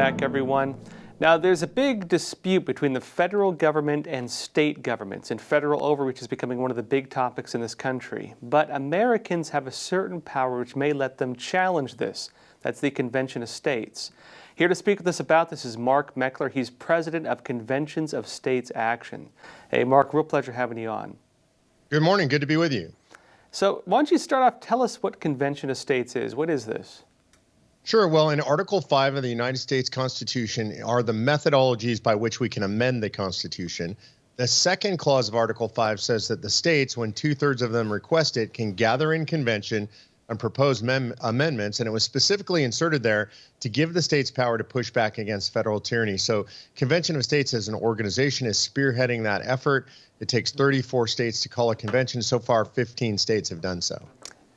back, everyone. Now, there's a big dispute between the federal government and state governments, and federal overreach is becoming one of the big topics in this country. But Americans have a certain power which may let them challenge this. That's the Convention of States. Here to speak with us about this is Mark Meckler. He's president of Conventions of States Action. Hey, Mark, real pleasure having you on. Good morning. Good to be with you. So why don't you start off, tell us what Convention of States is. What is this? Sure. Well, in Article 5 of the United States Constitution are the methodologies by which we can amend the Constitution. The second clause of Article 5 says that the states, when two-thirds of them request it, can gather in convention and propose amendments, and it was specifically inserted there to give the states power to push back against federal tyranny. So Convention of States as an organization is spearheading that effort. It takes 34 states to call a convention. So far, 15 states have done so.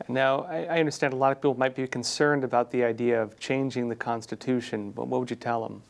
Now, I understand a lot of people might be concerned about the idea of changing the Constitution, but what would you tell them?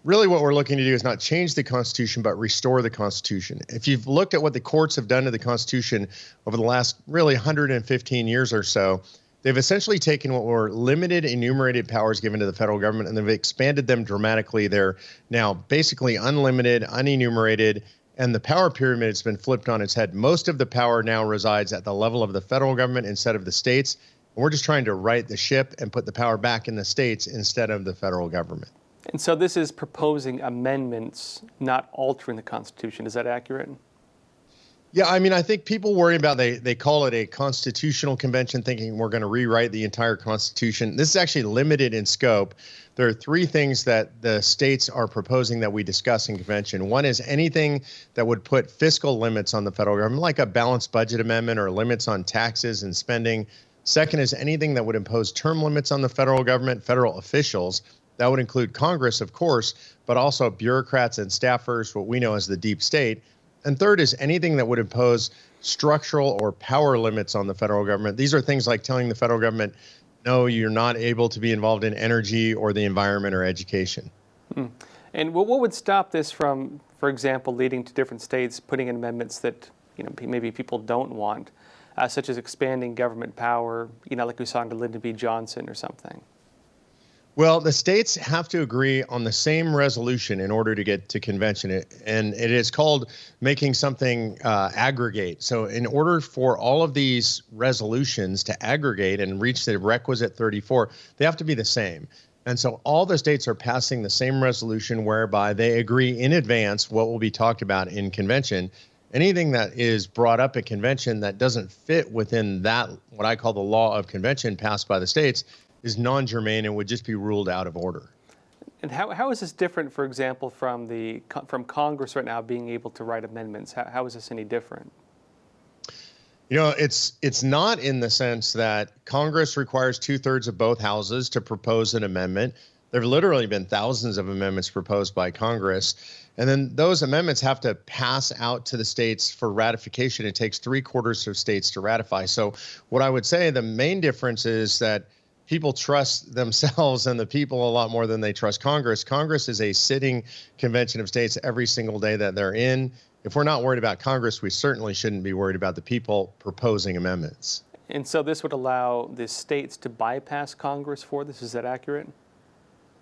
Really, what we're looking to do is not change the Constitution, but restore the Constitution. If you've looked at what the courts have done to the Constitution over the last really 115 years or so, they've essentially taken what were limited enumerated powers given to the federal government, and they've expanded them dramatically. They're now basically unlimited, unenumerated, and the power pyramid has been flipped on its head. Most of the power now resides at the level of the federal government instead of the states. And we're just trying to right the ship and put the power back in the states instead of the federal government. And so this is proposing amendments, not altering the Constitution. Is that accurate? Yeah, I mean, I think people worry about, they call it a constitutional convention, thinking we're going to rewrite the entire Constitution. This is actually limited in scope. There are three things that the states are proposing that we discuss in convention. One is anything that would put fiscal limits on the federal government, like a balanced budget amendment or limits on taxes and spending. Second is anything that would impose term limits on the federal government, federal officials. That would include Congress, of course, but also bureaucrats and staffers, what we know as the deep state. And third is anything that would impose structural or power limits on the federal government. These are things like telling the federal government, no, you're not able to be involved in energy or the environment or education. And what would stop this from, for example, leading to different states putting in amendments that maybe people don't want, such as expanding government power, like we saw under Lyndon B. Johnson or something? Well, the states have to agree on the same resolution in order to get to convention, and it is called making something aggregate. So in order for all of these resolutions to aggregate and reach the requisite 34, they have to be the same. And so all the states are passing the same resolution whereby they agree in advance what will be talked about in convention. Anything that is brought up at convention that doesn't fit within that, what I call the law of convention passed by the states, is non-germane and would just be ruled out of order. And how is this different, for example, from Congress right now being able to write amendments? How is this any different? It's not in the sense that Congress requires two-thirds of both houses to propose an amendment. There have literally been thousands of amendments proposed by Congress. And then those amendments have to pass out to the states for ratification. It takes 3/4 of states to ratify. So what I would say, the main difference is that people trust themselves and the people a lot more than they trust Congress. Congress is a sitting convention of states every single day that they're in. If we're not worried about Congress, we certainly shouldn't be worried about the people proposing amendments. And so this would allow the states to bypass Congress for this. Is that accurate?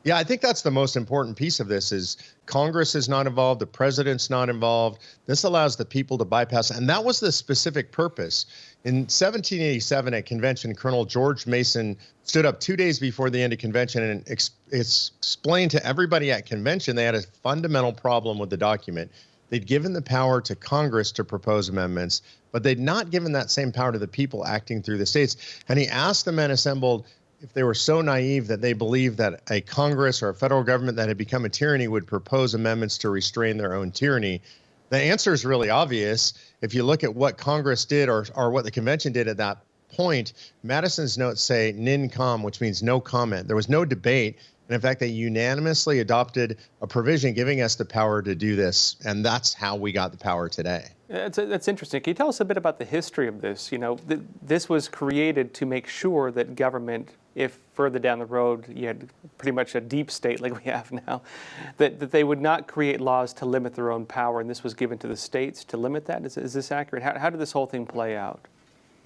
Yeah, I think that's the most important piece of this is Congress is not involved, the president's not involved. This allows the people to bypass, and that was the specific purpose. In 1787 at convention, Colonel George Mason stood up 2 days before the end of convention and explained to everybody at convention they had a fundamental problem with the document. They'd given the power to Congress to propose amendments, but they'd not given that same power to the people acting through the states. And he asked the men assembled if they were so naive that they believed that a Congress or a federal government that had become a tyranny would propose amendments to restrain their own tyranny. The answer is really obvious. If you look at what Congress did or what the convention did at that point, Madison's notes say nin com, which means no comment. There was no debate. And in fact, they unanimously adopted a provision giving us the power to do this. And that's how we got the power today. That's interesting. Can you tell us a bit about the history of this? This was created to make sure that government, if further down the road you had pretty much a deep state like we have now, that they would not create laws to limit their own power, and this was given to the states to limit that. Is this accurate? How did this whole thing play out?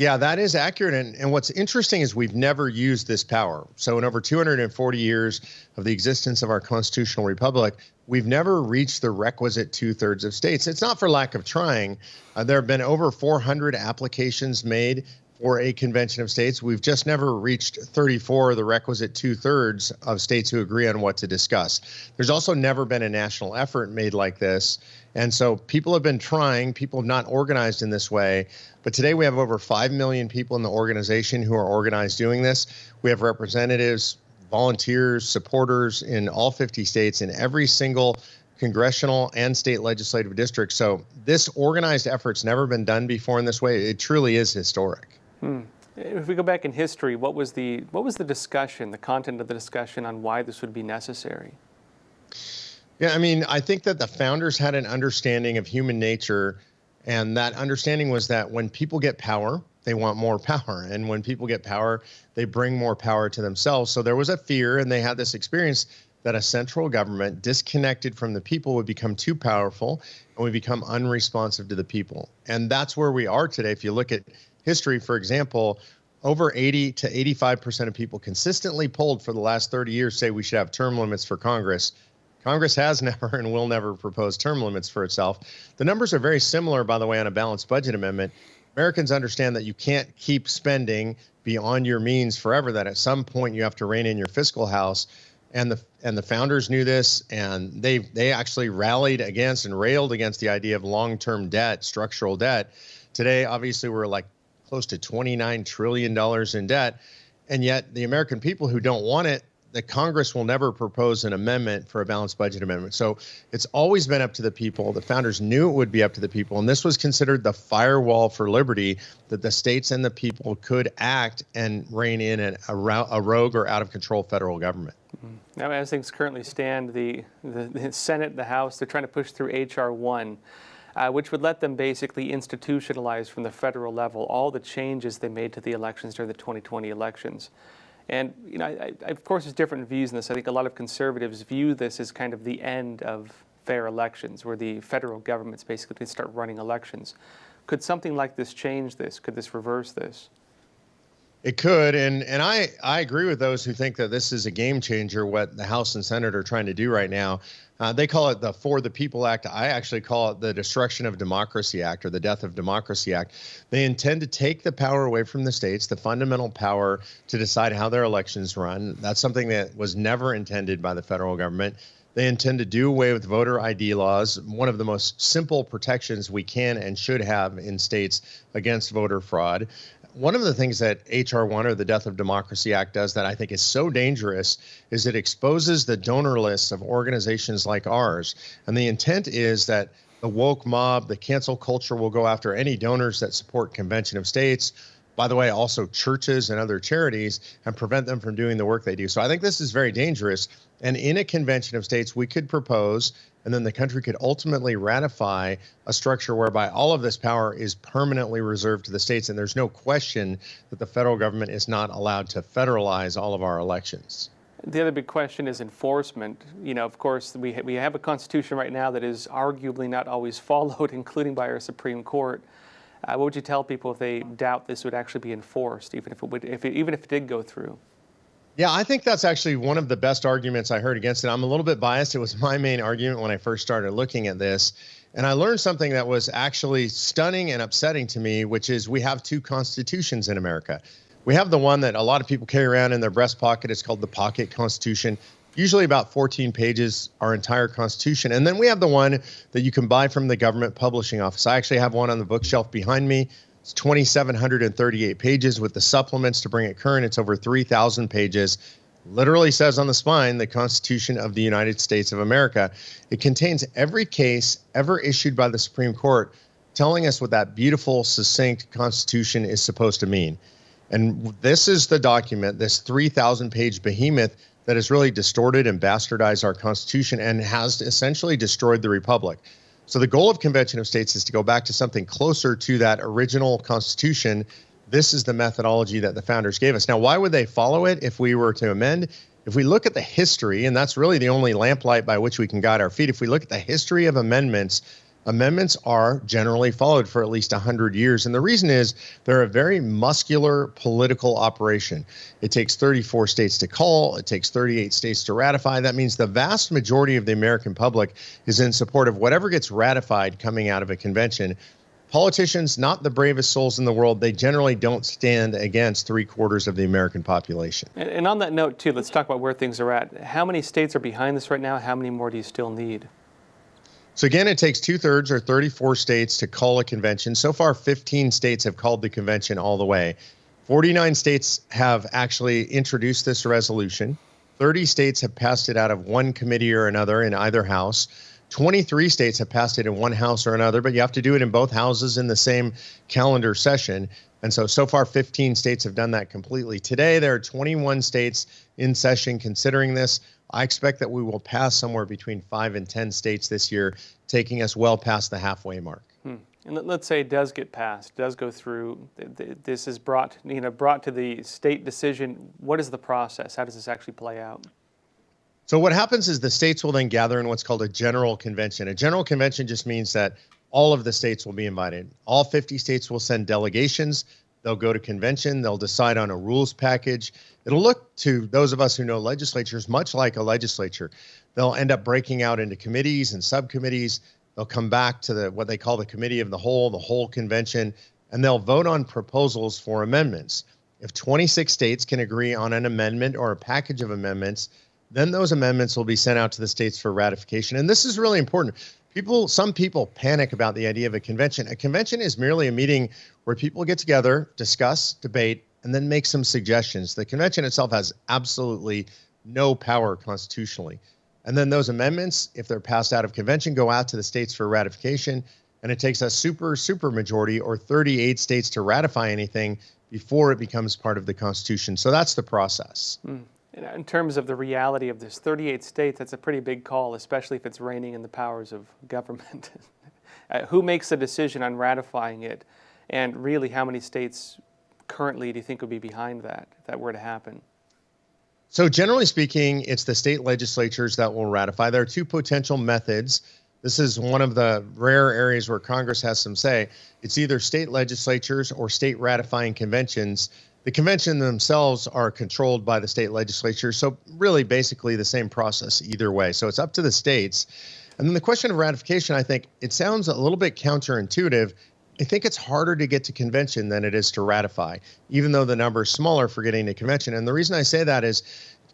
Yeah, that is accurate. And what's interesting is we've never used this power. So in over 240 years of the existence of our constitutional republic, we've never reached the requisite 2/3 of states. It's not for lack of trying. There have been over 400 applications made for a convention of states. We've just never reached 34, the requisite 2/3 of states who agree on what to discuss. There's also never been a national effort made like this. And so people have been trying, people have not organized in this way. But today we have over 5 million people in the organization who are organized doing this. We have representatives, volunteers, supporters in all 50 states in every single congressional and state legislative district. So this organized effort's never been done before in this way. It truly is historic. If we go back in history, what was the discussion, the content of the discussion on why this would be necessary? Yeah, I mean, I think that the founders had an understanding of human nature, and that understanding was that when people get power, they want more power. And when people get power, they bring more power to themselves. So there was a fear, and they had this experience that a central government disconnected from the people would become too powerful and would become unresponsive to the people. And that's where we are today. If you look at history, for example, over 80 to 85% of people consistently polled for the last 30 years say we should have term limits for Congress. Congress has never and will never propose term limits for itself. The numbers are very similar, by the way, on a balanced budget amendment. Americans understand that you can't keep spending beyond your means forever, that at some point you have to rein in your fiscal house. And the founders knew this, and they actually rallied against and railed against the idea of long-term debt, structural debt. Today, obviously, we're like close to $29 trillion in debt. And yet the American people who don't want it, the Congress will never propose an amendment for a balanced budget amendment. So it's always been up to the people. The founders knew it would be up to the people. And this was considered the firewall for liberty, that the states and the people could act and rein in a rogue or out of control federal government. Now, as things currently stand, the Senate, the House, they're trying to push through H.R. 1, which would let them basically institutionalize from the federal level all the changes they made to the elections during the 2020 elections. And, you know, of course, there's different views in this. I think a lot of conservatives view this as kind of the end of fair elections, where the federal government's basically going to start running elections. Could something like this change this? Could this reverse this? It could, and I agree with those who think that this is a game changer, what the House and Senate are trying to do right now. They call it the For the People Act. I actually call it the Destruction of Democracy Act, or the Death of Democracy Act. They intend to take the power away from the states, the fundamental power to decide how their elections run. That's something that was never intended by the federal government. They intend to do away with voter ID laws, one of the most simple protections we can and should have in states against voter fraud. One of the things that H.R. 1, or the Death of Democracy Act, does that I think is so dangerous is it exposes the donor lists of organizations like ours. And the intent is that the woke mob, the cancel culture, will go after any donors that support Convention of States, by the way, also churches and other charities, and prevent them from doing the work they do. So I think this is very dangerous. And in a Convention of States, we could propose, and then the country could ultimately ratify a structure whereby all of this power is permanently reserved to the states. And there's no question that the federal government is not allowed to federalize all of our elections. The other big question is enforcement. You know, of course, we have a constitution right now that is arguably not always followed, including by our Supreme Court. What would you tell people if they doubt this would actually be enforced, even if it did go through? Yeah, I think that's actually one of the best arguments I heard against it. I'm a little bit biased. It was my main argument when I first started looking at this. And I learned something that was actually stunning and upsetting to me, which is we have two constitutions in America. We have the one that a lot of people carry around in their breast pocket. It's called the Pocket Constitution. Usually about 14 pages, our entire Constitution. And then we have the one that you can buy from the government publishing office. I actually have one on the bookshelf behind me. It's 2,738 pages with the supplements to bring it current. It's over 3,000 pages. Literally says on the spine, the Constitution of the United States of America. It contains every case ever issued by the Supreme Court, telling us what that beautiful, succinct Constitution is supposed to mean. And this is the document, this 3,000-page behemoth that has really distorted and bastardized our Constitution and has essentially destroyed the Republic. So the goal of Convention of States is to go back to something closer to that original Constitution. This is the methodology that the founders gave us. Now, why would they follow it if we were to amend? If we look at the history, and that's really the only lamplight by which we can guide our feet, if we look at the history of amendments, amendments are generally followed for at least 100 years. And the reason is they're a very muscular political operation. It takes 34 states to call. It takes 38 states to ratify. That means the vast majority of the American public is in support of whatever gets ratified coming out of a convention. Politicians, not the bravest souls in the world, they generally don't stand against 3/4 of the American population. And on that note, too, let's talk about where things are at. How many states are behind this right now? How many more do you still need? So again, it takes 2/3 or 34 states to call a convention. So far, 15 states have called the convention all the way. 49 states have actually introduced this resolution. 30 states have passed it out of one committee or another in either house. 23 states have passed it in one house or another, but you have to do it in both houses in the same calendar session. And so far, 15 states have done that completely. Today, there are 21 states in session considering this. I expect that we will pass somewhere between 5 and 10 states this year, taking us well past the halfway mark. And let's say it does get passed, does go through. This is brought to the state decision. What is the process? How does this actually play out? So what happens is the states will then gather in what's called a general convention. A general convention just means that all of the states will be invited. All 50 states will send delegations. They'll go to convention. They'll decide on a rules package. It'll look to those of us who know legislatures much like a legislature. They'll end up breaking out into committees and subcommittees. They'll come back to what they call the committee of the whole convention, and they'll vote on proposals for amendments. If 26 states can agree on an amendment or a package of amendments, then those amendments will be sent out to the states for ratification. And this is really important. Some people panic about the idea of a convention. A convention is merely a meeting where people get together, discuss, debate, and then make some suggestions. The convention itself has absolutely no power constitutionally. And then those amendments, if they're passed out of convention, go out to the states for ratification. And it takes a super majority or 38 states to ratify anything before it becomes part of the Constitution. So that's the process. In terms of the reality of this, 38 states, that's a pretty big call, especially if it's reining in the powers of government. Who makes the decision on ratifying it? And really, how many states currently do you think would be behind that, if that were to happen? So generally speaking, it's the state legislatures that will ratify. There are two potential methods. This is one of the rare areas where Congress has some say. It's either state legislatures or state ratifying conventions. The convention themselves are controlled by the state legislature. So really basically the same process either way. So it's up to the states. And then the question of ratification, I think it sounds a little bit counterintuitive. I think it's harder to get to convention than it is to ratify, even though the number is smaller for getting to convention. And the reason I say that is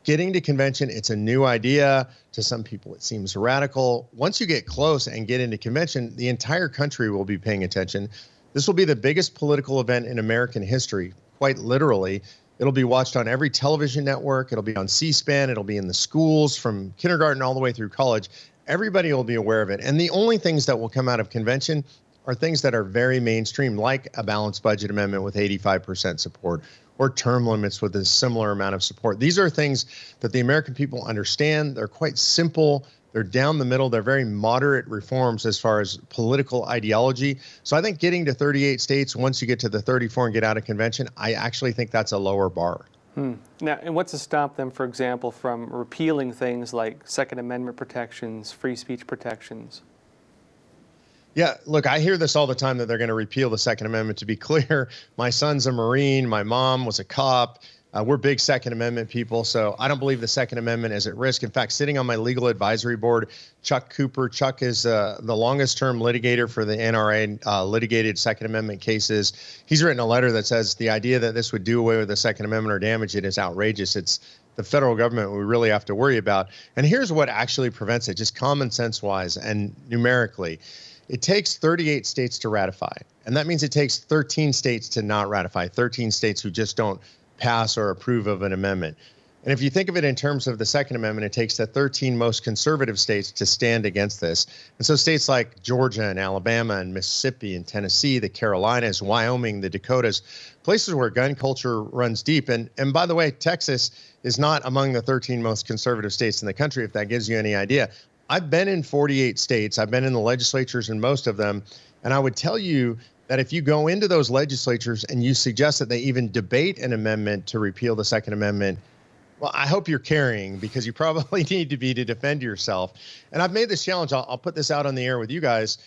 getting to convention, it's a new idea. To some people, it seems radical. Once you get close and get into convention, the entire country will be paying attention. This will be the biggest political event in American history, quite literally. It'll be watched on every television network. It'll be on C-SPAN. It'll be in the schools from kindergarten all the way through college. Everybody will be aware of it. And the only things that will come out of convention are things that are very mainstream, like a balanced budget amendment with 85% support or term limits with a similar amount of support. These are things that the American people understand. They're quite simple. They're down the middle. They're very moderate reforms as far as political ideology. So I think getting to 38 states, once you get to the 34 and get out of convention, I actually think that's a lower bar. Now, and what's to stop them, for example, from repealing things like Second Amendment protections, free speech protections? Yeah, look, I hear this all the time that they're going to repeal the Second Amendment. To be clear, my son's a Marine. My mom was a cop. We're big Second Amendment people, so I don't believe the Second Amendment is at risk. In fact, sitting on my legal advisory board, Chuck Cooper. Chuck is the longest-term litigator for the NRA, litigated Second Amendment cases. He's written a letter that says the idea that this would do away with the Second Amendment or damage it is outrageous. It's the federal government we really have to worry about. And here's what actually prevents it, just common sense-wise and numerically. It takes 38 states to ratify, and that means it takes 13 states to not ratify, 13 states who just don't pass or approve of an amendment. And if you think of it in terms of the Second Amendment, it takes the 13 most conservative states to stand against this. And so states like Georgia and Alabama and Mississippi and Tennessee, the Carolinas, Wyoming, the Dakotas, places where gun culture runs deep. And by the way, Texas is not among the 13 most conservative states in the country, if that gives you any idea. I've been in 48 states. I've been in the legislatures in most of them. And I would tell you that if you go into those legislatures and you suggest that they even debate an amendment to repeal the Second Amendment, well, I hope you're carrying, because you probably need to be to defend yourself. And I've made this challenge. I'll put this out on the air with you guys.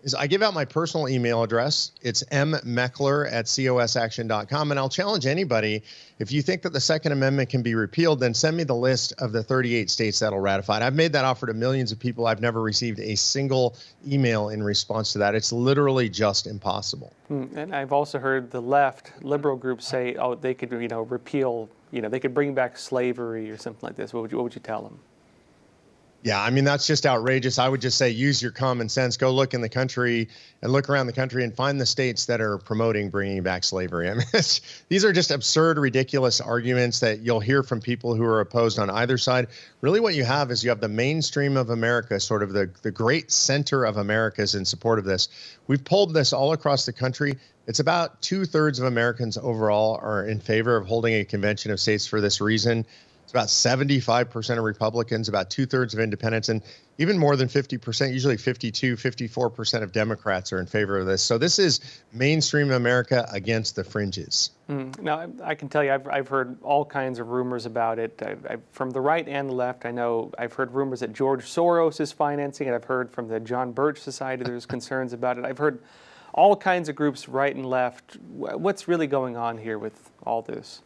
is I give out my personal email address. It's mmeckler@cosaction.com. And I'll challenge anybody, if you think that the Second Amendment can be repealed, then send me the list of the 38 states that'll ratify it. I've made that offer to millions of people. I've never received a single email in response to that. It's literally just impossible. And I've also heard the left, liberal groups say, oh, they could, repeal, they could bring back slavery or something like this. What would you tell them? Yeah, I mean, that's just outrageous. I would just say use your common sense. Go look in the country and look around the country and find the states that are promoting bringing back slavery. I mean, these are just absurd, ridiculous arguments that you'll hear from people who are opposed on either side. Really what you have is you have the mainstream of America, sort of the great center of America is in support of this. We've polled this all across the country. It's about 2/3 of Americans overall are in favor of holding a convention of states for this reason. It's about 75% of Republicans, about 2/3 of independents, and even more than 50%, usually 52, 54% of Democrats are in favor of this. So this is mainstream America against the fringes. Now, I can tell you, I've heard all kinds of rumors about it. From the right and the left, I know I've heard rumors that George Soros is financing it. I've heard from the John Birch Society there's concerns about it. I've heard all kinds of groups, right and left. What's really going on here with all this?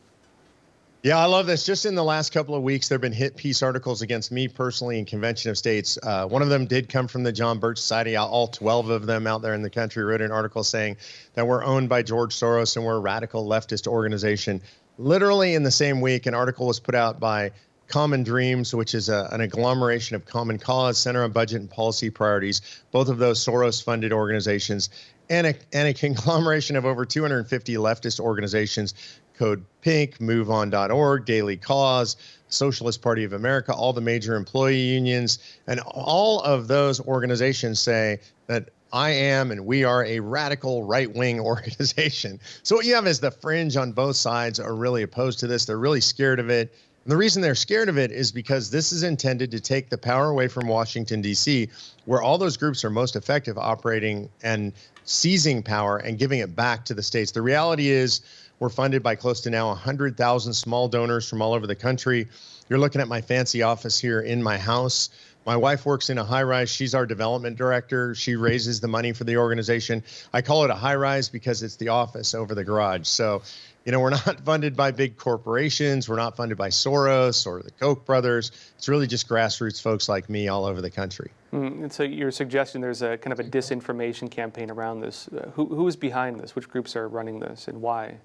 Yeah, I love this. Just in the last couple of weeks, there have been hit piece articles against me personally in Convention of States. One of them did come from the John Birch Society. All 12 of them out there in the country wrote an article saying that we're owned by George Soros and we're a radical leftist organization. Literally in the same week, an article was put out by Common Dreams, which is an agglomeration of Common Cause, Center on Budget and Policy Priorities, both of those Soros-funded organizations, and a conglomeration of over 250 leftist organizations, Code Pink, MoveOn.org, Daily Cause, Socialist Party of America, all the major employee unions, and all of those organizations say that I am and we are a radical right-wing organization. So what you have is the fringe on both sides are really opposed to this. They're really scared of it. And the reason they're scared of it is because this is intended to take the power away from Washington, D.C., where all those groups are most effective operating and seizing power and giving it back to the states. The reality is we're funded by close to now 100,000 small donors from all over the country. You're looking at my fancy office here in my house. My wife works in a high-rise. She's our development director. She raises the money for the organization. I call it a high-rise because it's the office over the garage. So, we're not funded by big corporations. We're not funded by Soros or the Koch brothers. It's really just grassroots folks like me all over the country. And so you're suggesting there's a kind of a disinformation campaign around this. Who is behind this? Which groups are running this and why?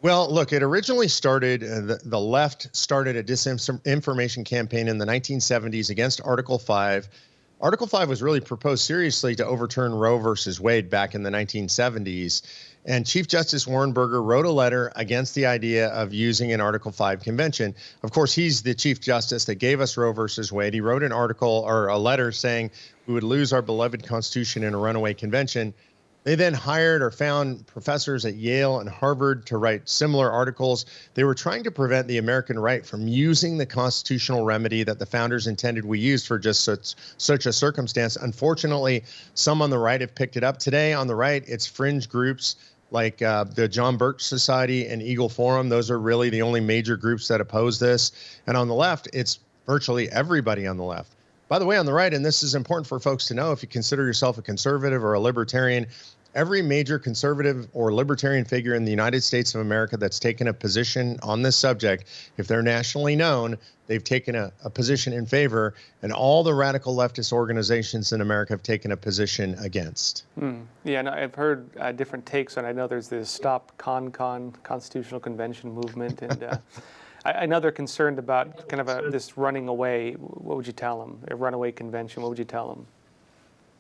Well, look, it originally started, the left started a disinformation campaign in the 1970s against Article 5. Article 5 was really proposed seriously to overturn Roe versus Wade back in the 1970s. And Chief Justice Warren Burger wrote a letter against the idea of using an Article 5 convention. Of course, he's the Chief Justice that gave us Roe versus Wade. He wrote an article or a letter saying we would lose our beloved Constitution in a runaway convention. They then hired or found professors at Yale and Harvard to write similar articles. They were trying to prevent the American right from using the constitutional remedy that the founders intended we use for just such a circumstance. Unfortunately, some on the right have picked it up. Today on the right, it's fringe groups like the John Birch Society and Eagle Forum. Those are really the only major groups that oppose this. And on the left, it's virtually everybody on the left. By the way, on the right, and this is important for folks to know, if you consider yourself a conservative or a libertarian, every major conservative or libertarian figure in the United States of America that's taken a position on this subject, if they're nationally known, they've taken a position in favor, and all the radical leftist organizations in America have taken a position against. Yeah, and I've heard different takes on it. I know there's this Stop Constitutional Convention movement, and I know they're concerned about kind of this running away. What would you tell them? A runaway convention, what would you tell them?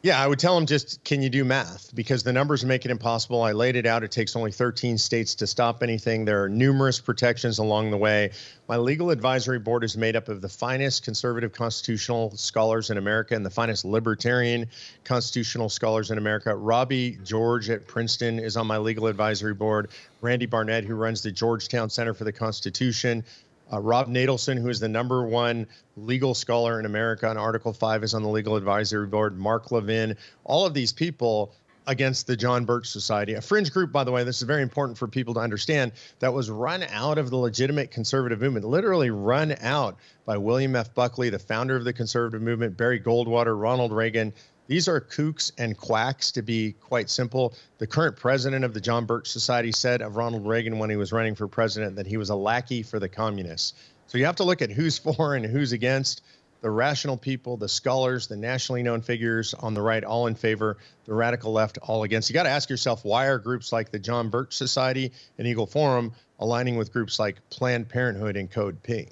Yeah, I would tell them just, can you do math? Because the numbers make it impossible. I laid it out. It takes only 13 states to stop anything. There are numerous protections along the way. My legal advisory board is made up of the finest conservative constitutional scholars in America and the finest libertarian constitutional scholars in America. Robbie George at Princeton is on my legal advisory board. Randy Barnett, who runs the Georgetown Center for the Constitution. Rob Nadelson, who is the #1 legal scholar in America on Article 5, is on the legal advisory board. Mark Levin, all of these people against the John Birch Society, a fringe group, by the way, this is very important for people to understand, that was run out of the legitimate conservative movement, literally run out by William F. Buckley, the founder of the conservative movement, Barry Goldwater, Ronald Reagan. These are kooks and quacks, to be quite simple. The current president of the John Birch Society said of Ronald Reagan when he was running for president that he was a lackey for the communists. So you have to look at who's for and who's against. The rational people, the scholars, the nationally known figures on the right, all in favor. The radical left, all against. You got to ask yourself, why are groups like the John Birch Society and Eagle Forum aligning with groups like Planned Parenthood and Code Pink?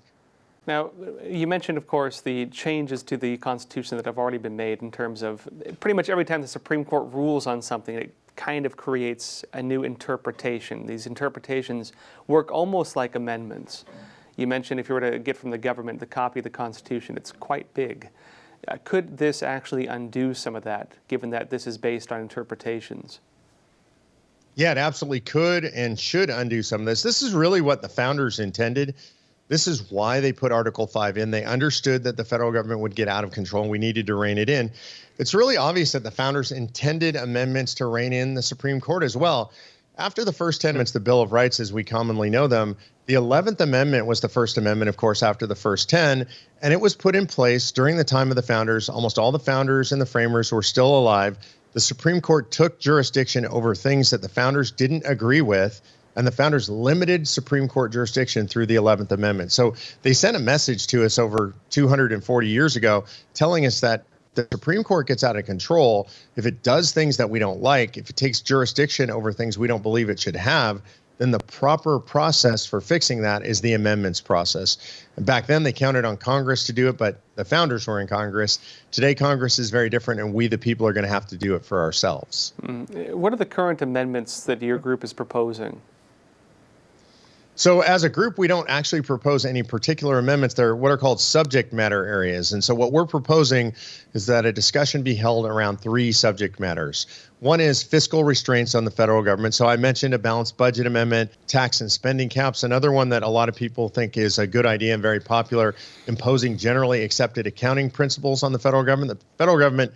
Now, you mentioned, of course, the changes to the Constitution that have already been made in terms of pretty much every time the Supreme Court rules on something, it kind of creates a new interpretation. These interpretations work almost like amendments. You mentioned if you were to get from the government the copy of the Constitution, it's quite big. Could this actually undo some of that, given that this is based on interpretations? Yeah, it absolutely could and should undo some of this. This is really what the founders intended. This is why they put Article 5 in. They understood that the federal government would get out of control and we needed to rein it in. It's really obvious that the founders intended amendments to rein in the Supreme Court as well. After the first 10 amendments, the Bill of Rights as we commonly know them, the 11th Amendment was the first amendment, of course, after the first 10, and it was put in place during the time of the founders. Almost all the founders and the framers were still alive. The Supreme Court took jurisdiction over things that the founders didn't agree with, and the founders limited Supreme Court jurisdiction through the 11th Amendment. So they sent a message to us over 240 years ago telling us that the Supreme Court gets out of control if it does things that we don't like, if it takes jurisdiction over things we don't believe it should have, then the proper process for fixing that is the amendments process. And back then they counted on Congress to do it, but the founders were in Congress. Today, Congress is very different, and we, the people, are going to have to do it for ourselves. What are the current amendments that your group is proposing? So as a group, we don't actually propose any particular amendments. They're what are called subject matter areas. And so what we're proposing is that a discussion be held around 3 subject matters. One is fiscal restraints on the federal government. So I mentioned a balanced budget amendment, tax and spending caps. Another one that a lot of people think is a good idea and very popular, imposing generally accepted accounting principles on the federal government. The federal government,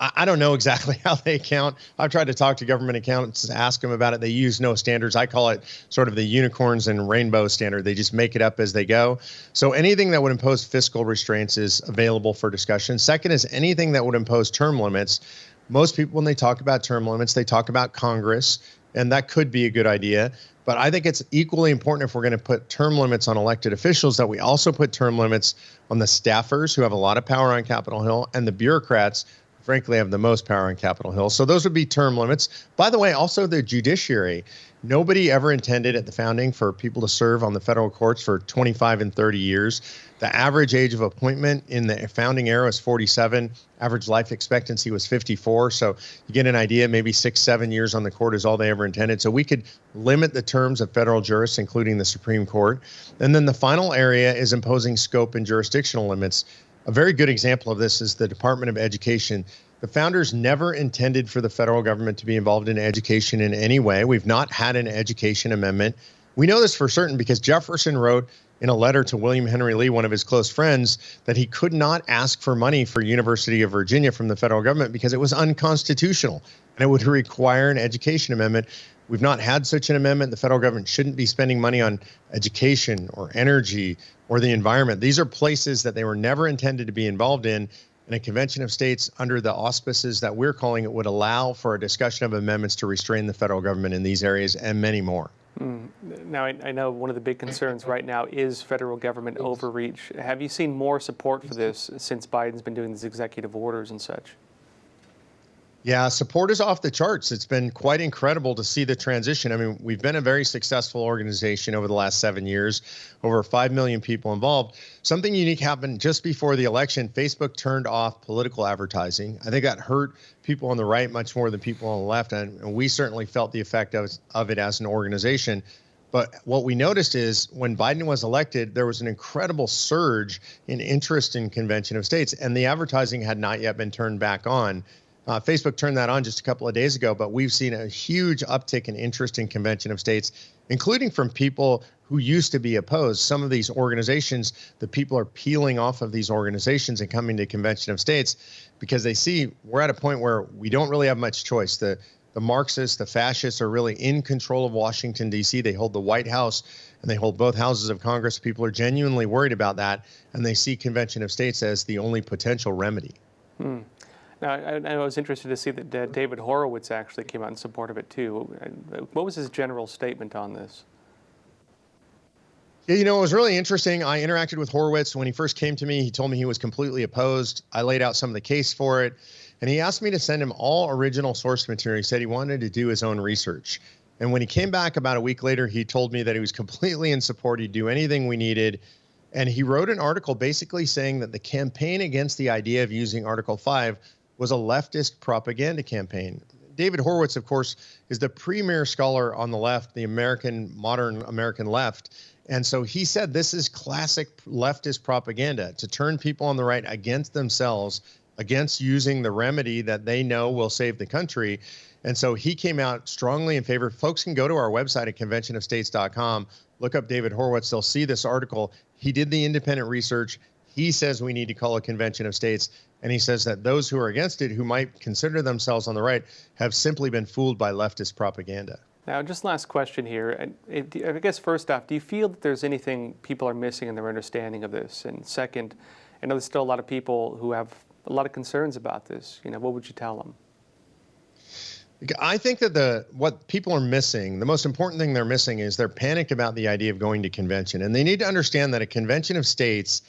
I don't know exactly how they account. I've tried to talk to government accountants, ask them about it. They use no standards. I call it sort of the unicorns and rainbow standard. They just make it up as they go. So anything that would impose fiscal restraints is available for discussion. Second is anything that would impose term limits. Most people, when they talk about term limits, they talk about Congress, and that could be a good idea. But I think it's equally important if we're going to put term limits on elected officials that we also put term limits on the staffers who have a lot of power on Capitol Hill and the bureaucrats frankly have the most power on Capitol Hill. So those would be term limits. By the way, also the judiciary. Nobody ever intended at the founding for people to serve on the federal courts for 25 and 30 years. The average age of appointment in the founding era was 47. Average life expectancy was 54. So you get an idea, maybe 6-7 years on the court is all they ever intended. So we could limit the terms of federal jurists, including the Supreme Court. And then the final area is imposing scope and jurisdictional limits. A very good example of this is the Department of Education. The founders never intended for the federal government to be involved in education in any way. We've not had an education amendment. We know this for certain because Jefferson wrote in a letter to William Henry Lee, one of his close friends, that he could not ask for money for University of Virginia from the federal government because it was unconstitutional and it would require an education amendment. We've not had such an amendment. The federal government shouldn't be spending money on education or energy or the environment. These are places that they were never intended to be involved in. And a convention of states under the auspices that we're calling it would allow for a discussion of amendments to restrain the federal government in these areas and many more. Now, I know one of the big concerns right now is federal government overreach. Have you seen more support for this since Biden's been doing these executive orders and such? Yeah, support is off the charts. It's been quite incredible to see the transition. I mean, we've been a very successful organization over the last 7 years, over 5 million people involved. Something unique happened just before the election. Facebook turned off political advertising. I think that hurt people on the right much more than people on the left, and we certainly felt the effect of it as an organization. But what we noticed is when Biden was elected, there was an incredible surge in interest in convention of states, and the advertising had not yet been turned back on. Facebook turned that on just a couple of days ago, but we've seen a huge uptick in interest in convention of states, including from people who used to be opposed. Some of these organizations, the people are peeling off of these organizations and coming to convention of states because they see we're at a point where we don't really have much choice. The Marxists, the fascists are really in control of Washington, D.C. They hold the White House and they hold both houses of Congress. People are genuinely worried about that, and they see convention of states as the only potential remedy. Now, I was interested to see that David Horowitz actually came out in support of it too. What was his general statement on this? Yeah, it was really interesting. I interacted with Horowitz when he first came to me. He told me he was completely opposed. I laid out some of the case for it, and he asked me to send him all original source material. He said he wanted to do his own research. And when he came back about a week later, he told me that he was completely in support. He'd do anything we needed. And he wrote an article basically saying that the campaign against the idea of using Article 5 was a leftist propaganda campaign. David Horowitz, of course, is the premier scholar on the left, the modern American left. And so he said this is classic leftist propaganda to turn people on the right against themselves, against using the remedy that they know will save the country. And so he came out strongly in favor. Folks can go to our website at conventionofstates.com, look up David Horowitz. They'll see this article. He did the independent research. He says we need to call a convention of states. And he says that those who are against it, who might consider themselves on the right, have simply been fooled by leftist propaganda. Now, just last question here. I guess first off, do you feel that there's anything people are missing in their understanding of this? And second, I know there's still a lot of people who have a lot of concerns about this. What would you tell them? I think that what people are missing, the most important thing they're missing is they're panicked about the idea of going to convention. And they need to understand that a convention of states,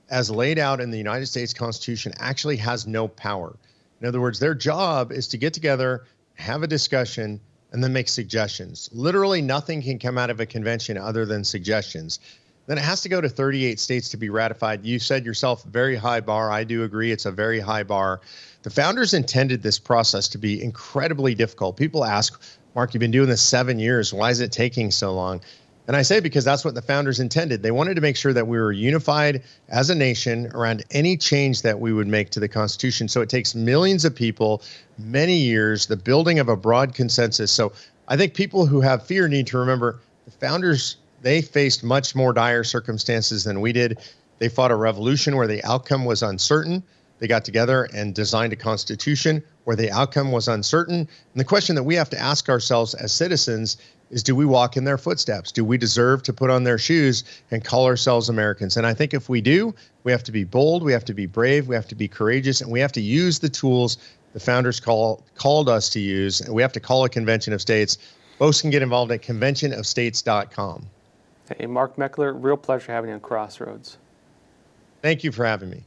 as laid out in the United States Constitution, actually has no power. In other words, their job is to get together, have a discussion, and then make suggestions. Literally nothing can come out of a convention other than suggestions. Then it has to go to 38 states to be ratified. You said yourself, very high bar. I do agree, it's a very high bar. The founders intended this process to be incredibly difficult. People ask, Mark, you've been doing this 7 years. Why is it taking so long? And I say because that's what the founders intended. They wanted to make sure that we were unified as a nation around any change that we would make to the Constitution. So it takes millions of people, many years, the building of a broad consensus. So I think people who have fear need to remember the founders, they faced much more dire circumstances than we did. They fought a revolution where the outcome was uncertain. They got together and designed a constitution where the outcome was uncertain. And the question that we have to ask ourselves as citizens is, do we walk in their footsteps? Do we deserve to put on their shoes and call ourselves Americans? And I think if we do, we have to be bold, we have to be brave, we have to be courageous, and we have to use the tools the founders called us to use. And we have to call a convention of states. Folks can get involved at conventionofstates.com. Hey, Mark Meckler, real pleasure having you on Crossroads. Thank you for having me.